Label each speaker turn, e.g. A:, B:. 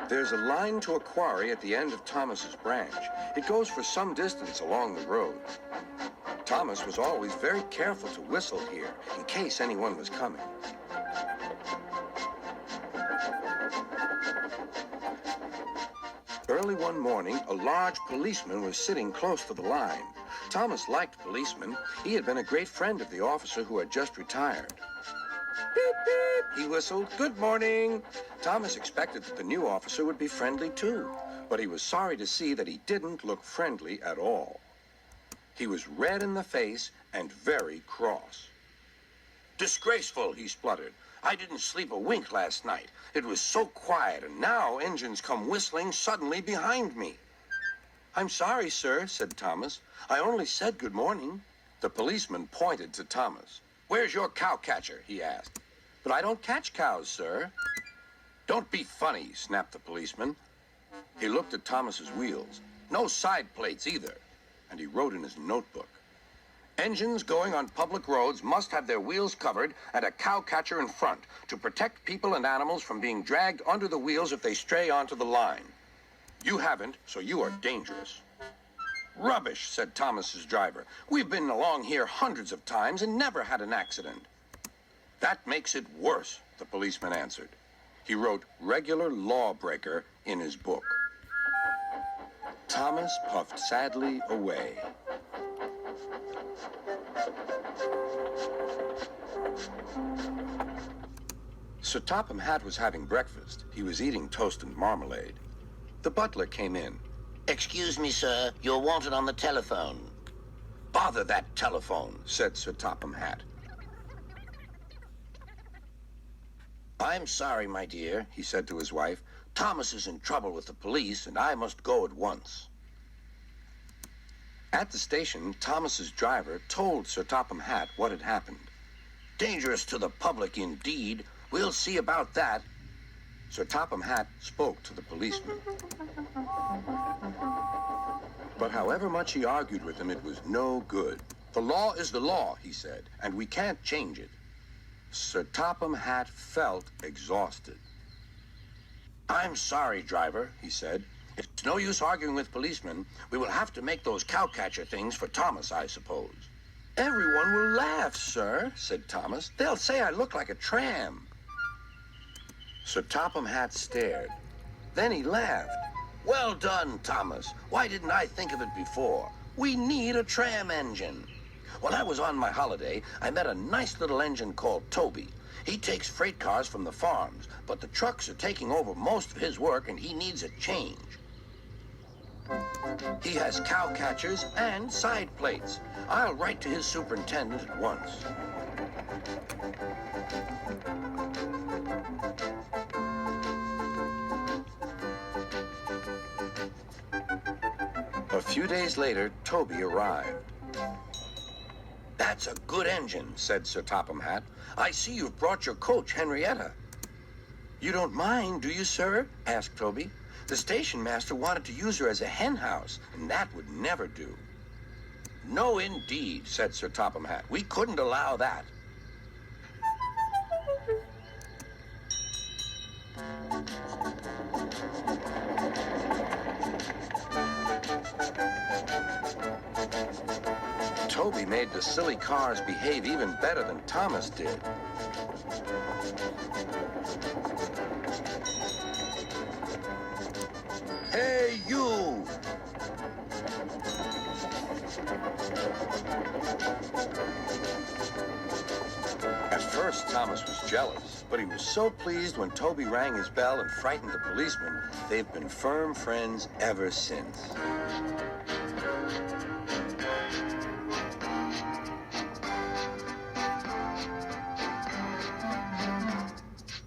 A: There's a line to a quarry at the end of Thomas's branch. It goes for some distance along the road. Thomas was always very careful to whistle here in case anyone was coming. Early one morning, a large policeman was sitting close to the line. Thomas liked policemen. He had been a great friend of the officer who had just retired. Beep, beep, he whistled. Good morning. Thomas expected that the new officer would be friendly too, but he was sorry to see that he didn't look friendly at all. He was red in the face and very cross. Disgraceful, he spluttered. I didn't sleep a wink last night. It was so quiet, and now engines come whistling suddenly behind me. I'm sorry, sir, said Thomas. I only said good morning. The policeman pointed to Thomas. Where's your cowcatcher? He asked. But I don't catch cows, sir. Don't be funny, snapped the policeman. He looked at Thomas's wheels. No side plates either. And he wrote in his notebook. Engines going on public roads must have their wheels covered and a cowcatcher in front to protect people and animals from being dragged under the wheels if they stray onto the line. You haven't, so you are dangerous. Rubbish, said Thomas's driver. We've been along here hundreds of times and never had an accident. That makes it worse, the policeman answered. He wrote regular lawbreaker in his book. Thomas puffed sadly away. Sir Topham Hatt was having breakfast. He was eating toast and marmalade. The butler came in.
B: Excuse me, sir. You're wanted on the telephone.
A: Bother that telephone, said Sir Topham Hatt.
B: I'm sorry, my dear, he said to his wife. Thomas is in trouble with the police, and I must go at once.
A: At the station, Thomas's driver told Sir Topham Hatt what had happened.
B: Dangerous to the public, indeed. We'll see about that.
A: Sir Topham Hatt spoke to the policeman. But however much he argued with him, it was no good. The law is the law, he said, and we can't change it. Sir Topham Hatt felt exhausted.
B: I'm sorry, driver, he said. It's no use arguing with policemen. We will have to make those cowcatcher things for Thomas, I suppose.
A: Everyone will laugh, sir, said Thomas. They'll say I look like a tram. Sir Topham Hatt stared. Then he laughed.
B: Well done, Thomas. Why didn't I think of it before? We need a tram engine. When I was on my holiday, I met a nice little engine called Toby. He takes freight cars from the farms, but the trucks are taking over most of his work and he needs a change. He has cowcatchers and side plates. I'll write to his superintendent at once.
A: A few days later, Toby arrived.
B: That's a good engine, said Sir Topham Hatt. I see you've brought your coach, Henrietta.
A: You don't mind, do you, sir? Asked Toby. The station master wanted to use her as a hen house, and that would never do.
B: No, indeed, said Sir Topham Hatt. We couldn't allow that.
A: Toby made the silly cars behave even better than Thomas did.
B: Hey, you!
A: At first, Thomas was jealous, but he was so pleased when Toby rang his bell and frightened the policeman. They've been firm friends ever since.